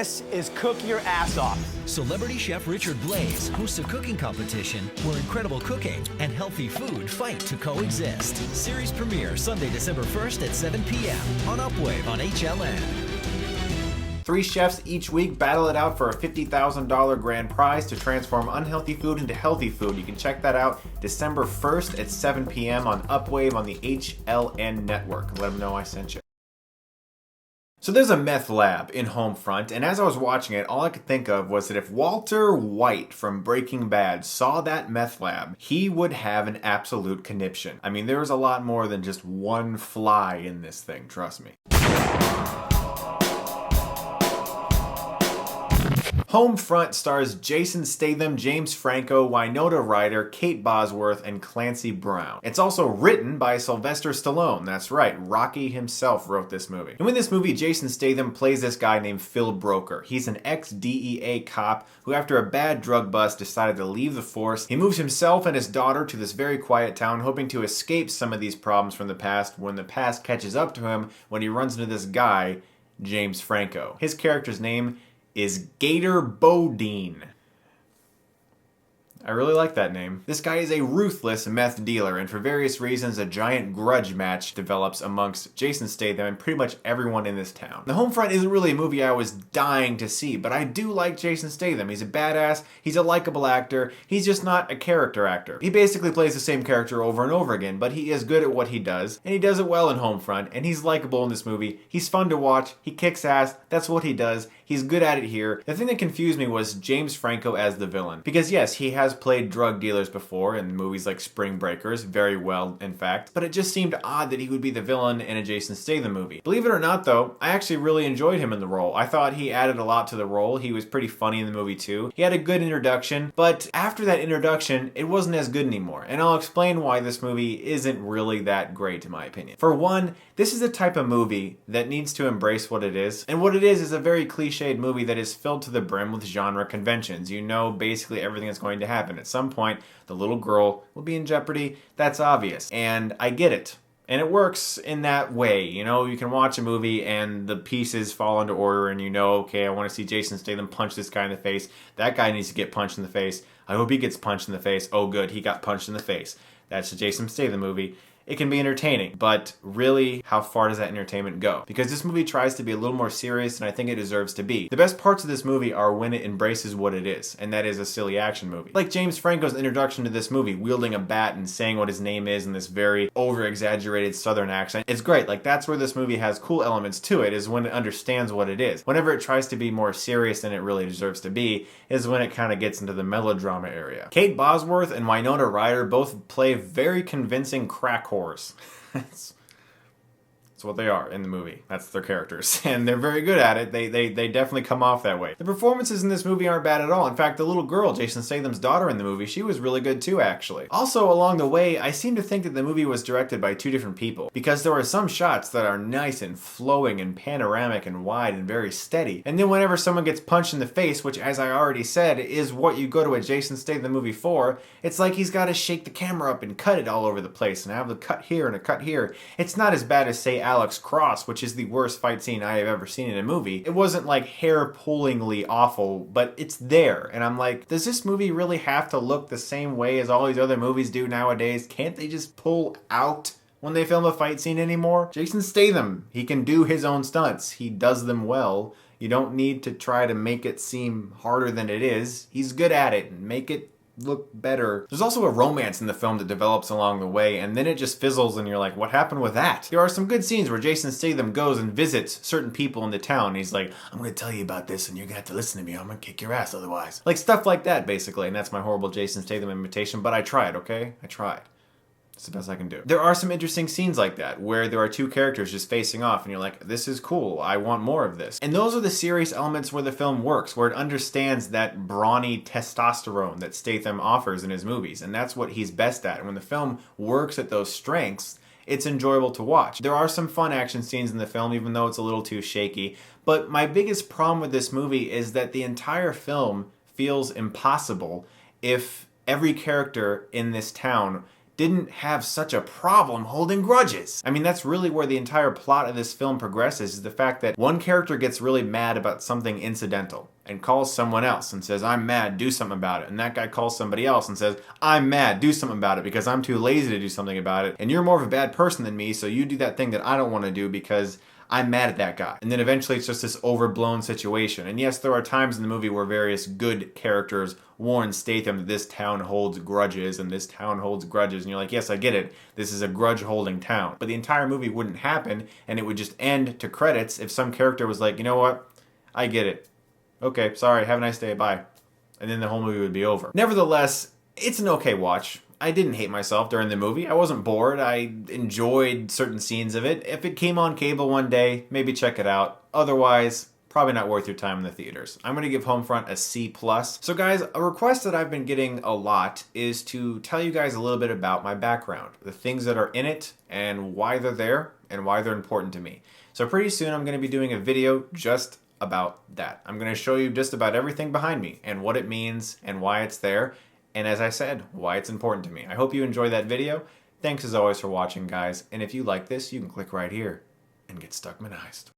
This is cook your ass off. Celebrity chef Richard Blais hosts a cooking competition where incredible cooking and healthy food fight to coexist. Series premiere Sunday, December 1st at 7 p.m. on Upwave on HLN. 3 chefs each week battle it out for a $50,000 grand prize to transform unhealthy food into healthy food. You can check that out December 1st at 7 p.m. on Upwave on the HLN network. Let them know I sent you. So there's a meth lab in Homefront, and as I was watching it, all I could think of was that if Walter White from Breaking Bad saw that meth lab, he would have an absolute conniption. I mean, there's a lot more than just one fly in this thing, trust me. Homefront stars Jason Statham, James Franco, Winona Ryder, Kate Bosworth, and Clancy Brown. It's also written by Sylvester Stallone. That's right, Rocky himself wrote this movie. And in this movie, Jason Statham plays this guy named Phil Broker. He's an ex-DEA cop who, after a bad drug bust, decided to leave the force. He moves himself and his daughter to this very quiet town, hoping to escape some of these problems from the past when the past catches up to him when he runs into this guy, James Franco. His character's name is Gator Bodine. I really like that name. This guy is a ruthless meth dealer, and for various reasons, a giant grudge match develops amongst Jason Statham and pretty much everyone in this town. The Homefront isn't really a movie I was dying to see, but I do like Jason Statham. He's a badass, he's a likable actor, he's just not a character actor. He basically plays the same character over and over again, but he is good at what he does, and he does it well in Homefront, and he's likable in this movie. He's fun to watch, he kicks ass, that's what he does. He's good at it here. The thing that confused me was James Franco as the villain. Because yes, he has played drug dealers before in movies like Spring Breakers, very well in fact, but it just seemed odd that he would be the villain in a Jason Statham movie. Believe it or not though, I actually really enjoyed him in the role. I thought he added a lot to the role. He was pretty funny in the movie too. He had a good introduction, but after that introduction, it wasn't as good anymore. And I'll explain why this movie isn't really that great in my opinion. For one, this is the type of movie that needs to embrace what it is. And what it is a very cliched movie that is filled to the brim with genre conventions. You know basically everything that's going to happen. At some point, the little girl will be in jeopardy. That's obvious. And I get it. And it works in that way. You know, you can watch a movie and the pieces fall into order and you know, okay, I want to see Jason Statham punch this guy in the face. That guy needs to get punched in the face. I hope he gets punched in the face. Oh good, he got punched in the face. That's the Jason Statham movie. It can be entertaining, but really, how far does that entertainment go? Because this movie tries to be a little more serious than I think it deserves to be. The best parts of this movie are when it embraces what it is, and that is a silly action movie. Like James Franco's introduction to this movie, wielding a bat and saying what his name is in this very over-exaggerated southern accent. It's great, like that's where this movie has cool elements to it, is when it understands what it is. Whenever it tries to be more serious than it really deserves to be, is when it kind of gets into the melodrama area. Kate Bosworth and Winona Ryder both play very convincing crack whores. That's what they are in the movie. That's their characters. And they're very good at it. They definitely come off that way. The performances in this movie aren't bad at all. In fact, the little girl, Jason Statham's daughter in the movie, she was really good too, actually. Also, along the way, I seem to think that the movie was directed by 2 different people. Because there are some shots that are nice and flowing and panoramic and wide and very steady. And then whenever someone gets punched in the face, which as I already said, is what you go to a Jason Statham movie for, it's like he's got to shake the camera up and cut it all over the place and have a cut here and a cut here. It's not as bad as, say, Alex Cross, which is the worst fight scene I have ever seen in a movie. It wasn't like hair-pullingly awful, but it's there. And I'm like, does this movie really have to look the same way as all these other movies do nowadays? Can't they just pull out when they film a fight scene anymore? Jason Statham, he can do his own stunts. He does them well. You don't need to try to make it seem harder than it is. He's good at it, and make it look better. There's also a romance in the film that develops along the way, and then it just fizzles and you're like, what happened with that? There are some good scenes where Jason Statham goes and visits certain people in the town, and he's like, I'm gonna tell you about this and you're gonna have to listen to me, I'm gonna kick your ass otherwise. Like stuff like that, basically, and that's my horrible Jason Statham imitation, but I tried, okay? I tried. It's the best I can do. There are some interesting scenes like that, where there are 2 characters just facing off, and you're like, this is cool, I want more of this. And those are the serious elements where the film works, where it understands that brawny testosterone that Statham offers in his movies, and that's what he's best at. And when the film works at those strengths, it's enjoyable to watch. There are some fun action scenes in the film, even though it's a little too shaky, but my biggest problem with this movie is that the entire film feels impossible if every character in this town didn't have such a problem holding grudges. I mean, that's really where the entire plot of this film progresses, is the fact that one character gets really mad about something incidental and calls someone else and says, I'm mad, do something about it. And that guy calls somebody else and says, I'm mad, do something about it because I'm too lazy to do something about it. And you're more of a bad person than me, so you do that thing that I don't want to do because I'm mad at that guy. And then eventually it's just this overblown situation. And yes, there are times in the movie where various good characters warn Statham that this town holds grudges and this town holds grudges. And you're like, yes, I get it. This is a grudge-holding town. But the entire movie wouldn't happen, and it would just end to credits if some character was like, you know what? I get it. Okay, sorry, have a nice day, bye. And then the whole movie would be over. Nevertheless, it's an okay watch. I didn't hate myself during the movie. I wasn't bored. I enjoyed certain scenes of it. If it came on cable one day, maybe check it out. Otherwise, probably not worth your time in the theaters. I'm going to give Homefront a C+. So guys, a request that I've been getting a lot is to tell you guys a little bit about my background, the things that are in it and why they're there and why they're important to me. So pretty soon I'm going to be doing a video just about that. I'm going to show you just about everything behind me and what it means and why it's there. And as I said, why it's important to me. I hope you enjoy that video. Thanks as always for watching, guys. And if you like this, you can click right here and get Stuckmanized.